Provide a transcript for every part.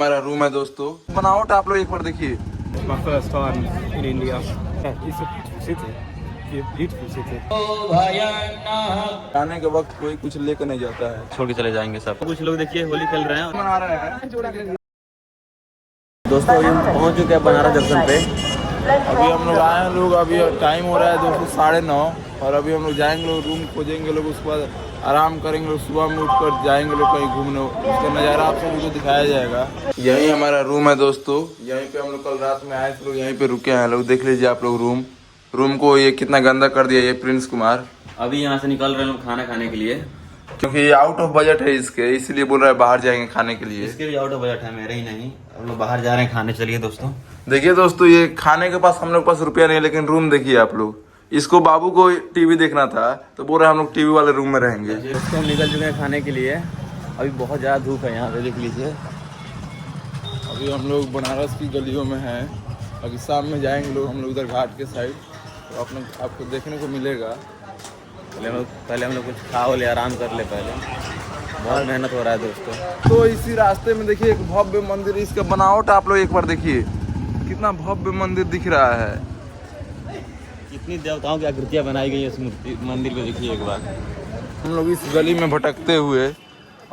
हमारा रूम है दोस्तों। बनावट आप लोग एक बार देखिए। My first time in India. Yeah, it's a beautiful city. Beautiful city. आने के वक्त कोई कुछ लेकर नहीं जाता है, छोड़ के चले जाएंगे सब। कुछ लोग देखिए होली खेल रहे हैं। मना रहे हैं। दोस्तों अभी हम पहुंच चुके हैं बनारस जंक्शन पे। अभी हम लोग आए हैं लोग, अभी टाइम हो रहा है दोस्तों 9:30 और अभी हम लोग जाएंगे लोग, रूम खोजेंगे लोग, उसके बाद आराम करेंगे लोग, सुबह में उठकर जाएंगे लोग कहीं घूमने। उसका नज़ारा आप सभी को दिखाया जाएगा। यही हमारा रूम है दोस्तों, यहीं पे हम लोग कल रात में आए थे लोग, यहीं पे रुके हैं लोग। देख लीजिए आप लोग रूम को ये कितना गंदा कर दिया ये प्रिंस कुमार। अभी यहाँ से निकल रहे हैं लोग खाना खाने के लिए, क्योंकि ये आउट ऑफ बजट है इसके, इसलिए बोल रहा है बाहर जाएंगे खाने के लिए। इसके भी आउट ऑफ बजट है, मेरे ही नहीं। हम लोग बाहर जा रहे हैं खाने। चलिए दोस्तों। देखिए दोस्तों, ये खाने के पास हम लोग पास रुपया नहीं है, लेकिन रूम देखिए आप लोग। इसको बाबू को टीवी देखना था तो बोल रहे हम लोग टीवी वाले रूम में रहेंगे। दोस्तों हम निकल चुके हैं खाने के लिए। अभी बहुत ज़्यादा धूप है यहाँ पे, देख लीजिए। अभी हम लोग बनारस की गलियों में हैं। अभी शाम में जाएंगे लोग हम लोग उधर घाट के साइड, तो आपको देखने को मिलेगा। पहले हम लोग कुछ खाओ ले, आराम कर ले पहले। बहुत मेहनत हो रहा है दोस्तों। तो इसी रास्ते में देखिए एक भव्य मंदिर, इसका बनावट आप लोग एक बार देखिए, कितना भव्य मंदिर दिख रहा है। कितनी देवताओं की आकृतियाँ बनाई गई है इस मंदिर को, देखिए एक बार। हम लोग इस गली में भटकते हुए,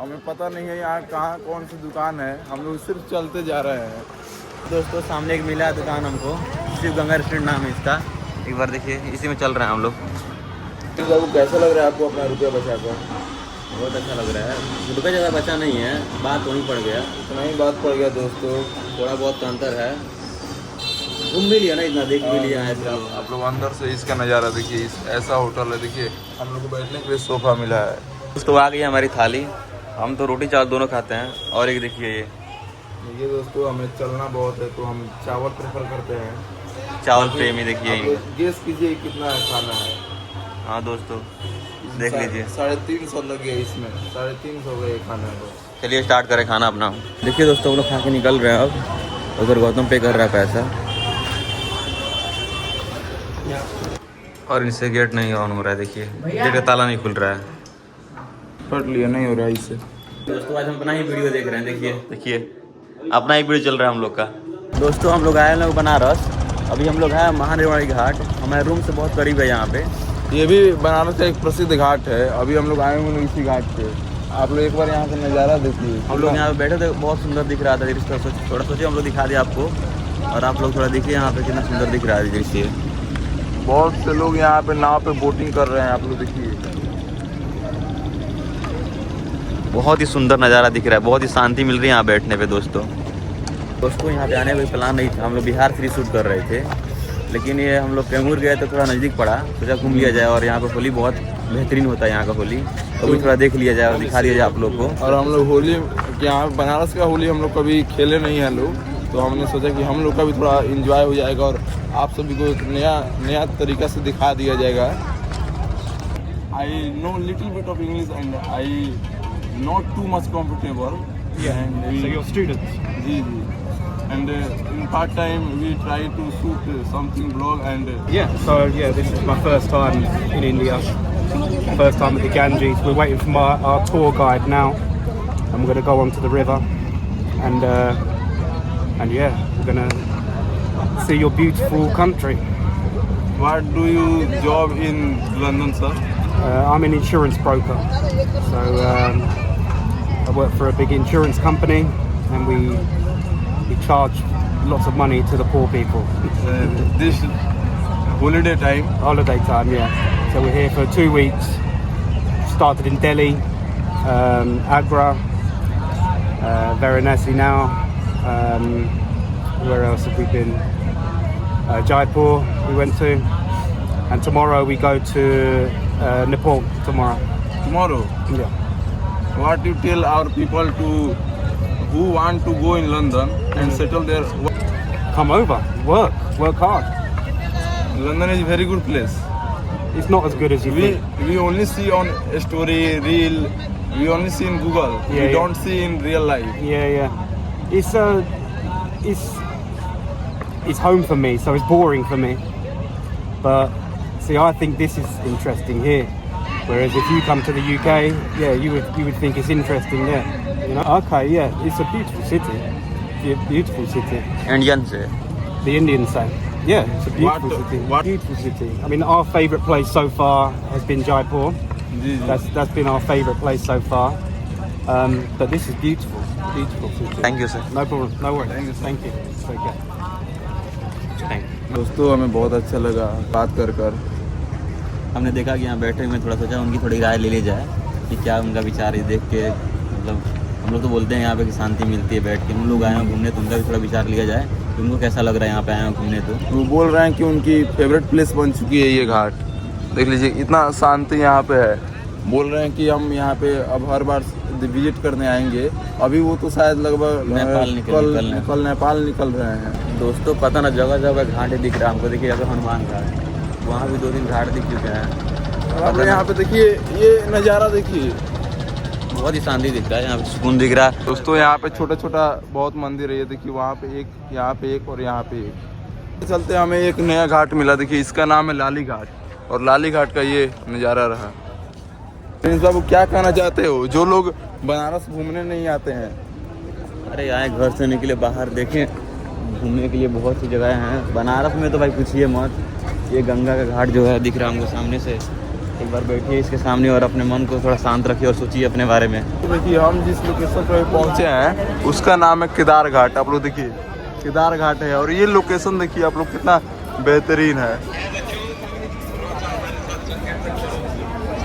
हमें पता नहीं है यहाँ कहाँ कौन सी दुकान है, हम लोग सिर्फ चलते जा रहे हैं। दोस्तों सामने एक मिला दुकान हमको, शिव गंगा रेस्टोरेंट नाम है इसका। एक बार देखिए, इसी में चल रहे हैं हम लोग। तो कैसा लग रहा है आपको अपना रुपया बचा कर? बहुत अच्छा लग रहा है। रुपये ज़्यादा बचा नहीं है, बात वहीं पड़ गया। इतना ही बात पड़ गया दोस्तों, थोड़ा बहुत अंतर है। घूम भी लिया ना, इतना देख भी लिया है। आप लोग अंदर से इसका नज़ारा देखिए। ऐसा होटल है, देखिए हम लोग को बैठने के लिए सोफा मिला है। दोस्तों आ गई हमारी थाली। हम तो रोटी चावल दोनों खाते हैं। और एक देखिए ये दोस्तों, हमें चलना बहुत है तो हम चावल प्रेफर करते हैं। चावल प्रेमी देखिए। गेस कीजिए कितना खाना है। हाँ दोस्तों देख लीजिए, 350 लग गया इसमें, 350 हो गए खाना को। चलिए स्टार्ट करें खाना अपना। देखिए दोस्तों हम लोग खा के निकल रहे हैं अब। उधर गौतम पे कर रहा है पैसा, और इनसे गेट नहीं ऑन हो रहा है। देखिए गेट का ताला नहीं खुल रहा है। पढ़ लिया, नहीं हो रहा है इससे। दोस्तों आज हम अपना ही वीडियो देख रहे हैं। देखिए अपना ही वीडियो चल रहा है हम लोग का। दोस्तों हम लोग आए लोग बनारस। अभी हम लोग हैं महादेववाड़ी घाट, हमारे रूम से बहुत करीब है यहाँ पे। ये भी बनारस का एक प्रसिद्ध घाट है। अभी हम लोग आए हुए इसी घाट पे। आप लोग एक बार यहाँ का नज़ारा देखिए। हम लोग यहाँ पे बैठे थे, बहुत सुंदर दिख रहा था दृश्य। थोड़ा सोचिए हम लोग दिखा दिया आपको, और आप लोग थोड़ा देखिए यहाँ पे कितना सुंदर दिख रहा है दृश्य। बहुत से लोग यहाँ पे नाव पे बोटिंग कर रहे हैं, आप लोग देखिए। बहुत ही सुंदर नज़ारा दिख रहा है, बहुत ही शांति मिल रही है यहाँ बैठने पे। दोस्तों यहाँ पे आने का कोई प्लान नहीं था। हम लोग बिहार से शूट कर रहे थे, लेकिन ये हम लोग कैमूर गए तो थोड़ा नज़दीक पड़ा, सोचा घूम लिया जाए। और यहाँ पर होली बहुत बेहतरीन होता है यहाँ का होली, तो भी थोड़ा देख लिया जाए और दिखा दिया जाए आप लोग को। और हम लोग होली यहाँ बनारस का होली हम लोग कभी खेले नहीं हैं लोग, तो हमने सोचा कि हम लोग का भी थोड़ा इंजॉय हो जाएगा और आप सभी को एक नया तरीका से दिखा दिया जाएगा। I know little bit of English and I not too much comfortable. So you're students? जी and in part time we try to shoot something vlog and Yeah, this is my first time in India. First time at the Ganges. We're waiting for our tour guide now, and we're going to go onto the river, and yeah, we're going to see your beautiful country. what do you job in London, sir? I'm an insurance broker, so I work for a big insurance company, and we charge lots of money to the poor people. This holiday time? Holiday time, yeah. So we're here for 2 weeks. Started in Delhi, Agra, Varanasi now. Where else have we been? Jaipur we went to, and tomorrow we go to Nepal Tomorrow? Yeah. What you tell our people who want to go in London and settle there? Come over, work hard. London is a very good place. It's not as good as you think. We only see on a story, reel. We only see in Google. Yeah, We don't see in real life. Yeah. It's home for me, so it's boring for me. But see, I think this is interesting here. Whereas if you come to the UK, yeah, you would think it's interesting there. You know? Okay, yeah, it's a beautiful city. beautiful city. Indian से। The Indians say. Yeah, it's a beautiful city. Beautiful city. I mean, our favourite place so far has been Jaipur. जी जी That's been our favourite place so far. But this is beautiful. Beautiful city. Thank you sir. No problem. No worries. Thank you. Take care. दोस्तों हमें बहुत अच्छा लगा बात कर हमने देखा कि यहाँ बैठे हुए थोड़ा सोचा उनकी थोड़ी राय ले ली जाए कि क्या उनका विचार है। देख के मतलब हम लोग तो बोलते हैं यहाँ पे कि शांति मिलती है बैठ के, हम लोग आए हैं घूमने तो उनका भी थोड़ा विचार लिया जाए कि उनको कैसा लग रहा है यहाँ पे आए हैं घूमने। तो वो बोल रहे हैं कि उनकी फेवरेट प्लेस बन चुकी है ये घाट। देख लीजिए इतना शांति यहाँ पे है। बोल रहे हैं कि हम यहाँ पे अब हर बार विजिट करने आएंगे। अभी वो तो शायद लगभग कल नेपाल निकल रहे हैं। दोस्तों पता ना जगह जगह घाट दिख रहा है हमको। देखिए अगर हनुमान घाट, वहाँ भी 2-3 घाट दिख चुके हैं। और अब यहाँ पे देखिए ये नज़ारा देखिए, बहुत ही शांति दिख रहा है, यहाँ पे सुकून दिख रहा है। दोस्तों यहाँ पे छोटा छोटा बहुत मंदिर है। ये देखिए वहाँ पे एक, यहाँ पे एक और यहाँ पे एक। चलते हमें एक नया घाट मिला। देखिए इसका नाम है लाली घाट और लाली घाट का ये नज़ारा रहा। प्रिंस बाबू क्या कहना चाहते हो जो लोग बनारस घूमने नहीं आते हैं? अरे आए घर से निकले बाहर, देखें घूमने के लिए बहुत सी जगह हैं बनारस में। तो भाई पूछिए मत। ये गंगा का घाट जो है दिख रहा है हमको सामने से। एक बार बैठिए इसके सामने और अपने मन को थोड़ा शांत रखिए और सोचिए अपने बारे में। तो देखिए हम जिस लोकेशन पर पहुंचे हैं उसका नाम है केदार घाट। आप लोग देखिए केदार घाट है और ये लोकेशन देखिए आप लोग कितना बेहतरीन है।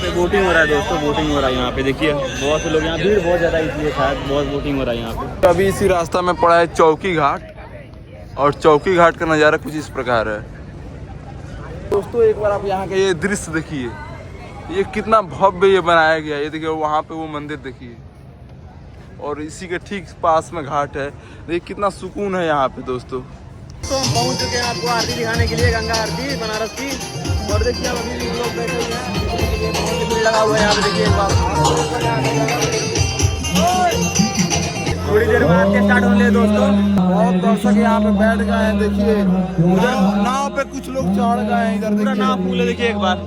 बोटिंग हो रहा है दोस्तों, बोटिंग हो रहा है यहाँ पे। देखिए बहुत से लोग यहाँ, भीड़ बहुत ज़्यादा इसलिए शायद बहुत बोटिंग हो रहा है यहाँ पे। अभी इसी रास्ता में पड़ा है चौकी घाट और चौकी घाट का नज़ारा कुछ इस प्रकार है। दोस्तों एक बार आप यहाँ का ये दृश्य देखिए, ये कितना भव्य ये बनाया गया है। ये देखिए वहाँ पे वो मंदिर देखिए और इसी के ठीक पास में घाट है। देखिए कितना सुकून है यहाँ पे दोस्तों। तो हम पहुँच चुके हैं आपको आरती दिखाने के लिए, गंगा आरती बनारस की। और देखिए अब अभी भी लोग बैठे हुए हैं, बहुत भीड़ लगा हुआ है यहाँ पे। देखिए एक बार थोड़ी देर बाद आरती स्टार्ट होने दोस्तों। बहुत दर्शक यहाँ पे बैठ गए हैं। देखिए उधर नाव पे कुछ लोग चढ़ गए हैं। इधर पूरा देखिए नाव फूल है, देखिए एक बार।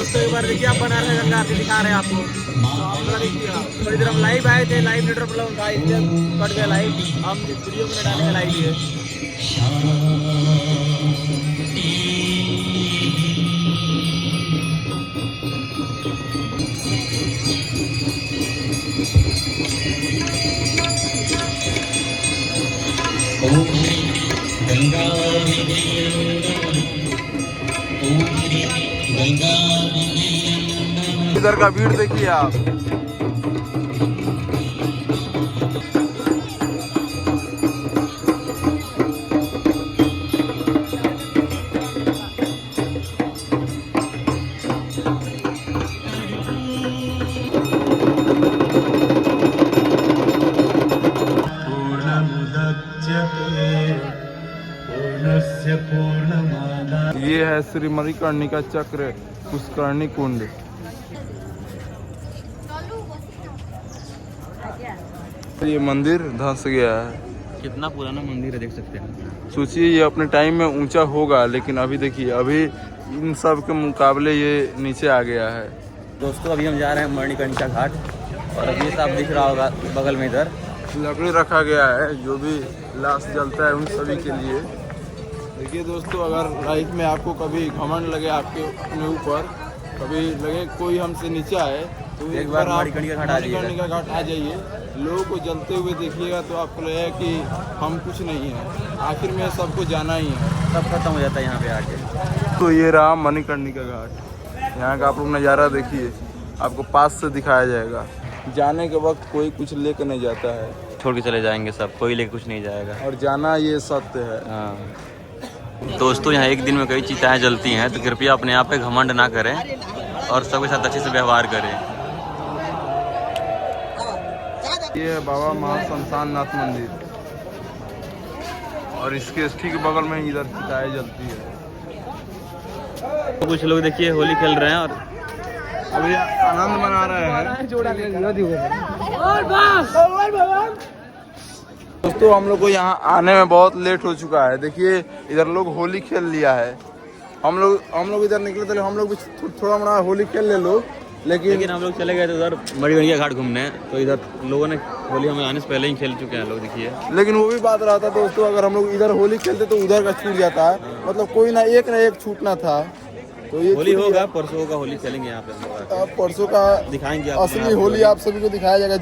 तो एक बार देखिए आप बनारस में गंगा आरती दिखा रहे हैं आपको। थोड़ी देर हम लाइव आए थे, लाइव नेटवर्क प्रॉब्लम था इसलिए कट गया लाइव। हम वीडियो में डालने लाइव ही है। इधर का भीड़ देखिए आप। ये है श्री मणिकर्णिका चक्र पुष्करणी कुंड। ये मंदिर धंस गया है। कितना पुराना मंदिर है देख सकते हैं। सोचिए ये अपने टाइम में ऊंचा होगा लेकिन अभी देखिए अभी इन सब के मुकाबले ये नीचे आ गया है। दोस्तों अभी हम जा रहे हैं मणिकर्णिका घाट और अभी साफ दिख रहा होगा बगल में इधर लकड़ी रखा गया है जो भी लाश जलता है उन सभी के लिए। देखिए दोस्तों अगर लाइफ में आपको कभी घमंड लगे आपके अपने ऊपर, कभी लगे कोई हमसे नीचे आए तो एक बार आप मणिकर्णिका घाट आ जाइए। लोगों को जलते हुए देखिएगा तो आपको लगेगा कि हम कुछ नहीं है, आखिर में सबको जाना ही है, सब खत्म हो जाता है यहाँ पे आके। तो ये रहा मणिकर्णिका घाट। यहाँ का आप लोग नज़ारा देखिए, आपको पास से दिखाया जाएगा। जाने के वक्त कोई कुछ लेकर नहीं जाता है, छोड़ के चले जाएंगे सब, कोई लेकर कुछ नहीं जाएगा। और जाना ये सत्य है। हाँ दोस्तों यहाँ एक दिन में कई चिताएँ जलती हैं तो कृपया अपने आप पे घमंड ना करें और सबके साथ अच्छे से व्यवहार करें। ये है बाबा महाशमशान नाथ मंदिर और इसके ठीक बगल में इधर चिताएँ जलती है। तो कुछ लोग देखिए होली खेल रहे हैं और अभी आनंद मना रहे हैं। दोस्तों हम लोग को यहाँ आने में बहुत लेट हो चुका है। देखिए इधर लोग होली खेल लिया है हम लोग इधर निकले थे, हम लोग भी थोड़ा मोड़ा होली खेल ले लो, लेकिन हम लोग चले गए थे उधर मणिकर्णिका घाट घूमने, तो इधर लोगों ने होली हमें आने से पहले ही खेल चुके हैं लोग, देखिए। लेकिन वो भी बात रहा था दोस्तों, अगर हम लोग इधर होली खेलते तो उधर का छूट जाता है, मतलब कोई ना एक छूटना था। तो ये होली होगा, परसों का होली खेलेंगे यहाँ पे, परसों का दिखाएंगे असली होली आप सभी को दिखाया जाएगा,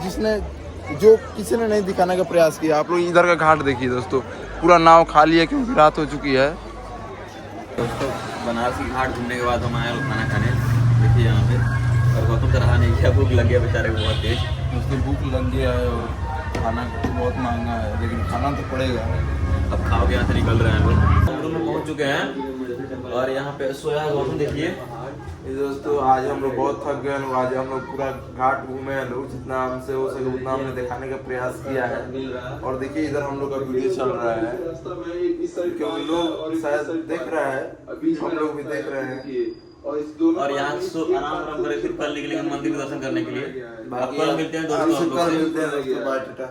जो किसी ने नहीं दिखाने का प्रयास किया। आप लोग इधर का घाट देखिए दोस्तों, पूरा नाव खाली है क्योंकि रात हो चुकी है। दोस्तों बनारसी घाट घूमने के बाद हम आए खाना खाने, देखिए यहाँ पे, और गौतम तो रहा नहीं, क्या भूख लग गया बेचारे को बहुत तेज। दोस्तों भूख लग गया है और खाना बहुत महंगा है, लेकिन खाना तो पड़ेगा। अब खाओ के यहाँ से निकल रहे हैं लोग, हम रूम में पहुँच चुके हैं और यहाँ पे सोया गौतम देखिए। ये दोस्तों आज हम लोग बहुत थक गए लोग, आज हम लोग पूरा घाट घूमे हैं लोग, जितना हमसे हो सके उतना हमने दिखाने का प्रयास किया है। और देखिए इधर हम लोग का वीडियो चल रहा है, क्योंकि लोग शायद देख रहा है, हम लोग भी देख रहे हैं। और यहाँ आराम करके फिर कल निकलेंगे मंदिर के दर्शन करने के लिए। कल मिलते हैं दोस्तों, कल मिलते हैं दोस्तों, बाय टाटा।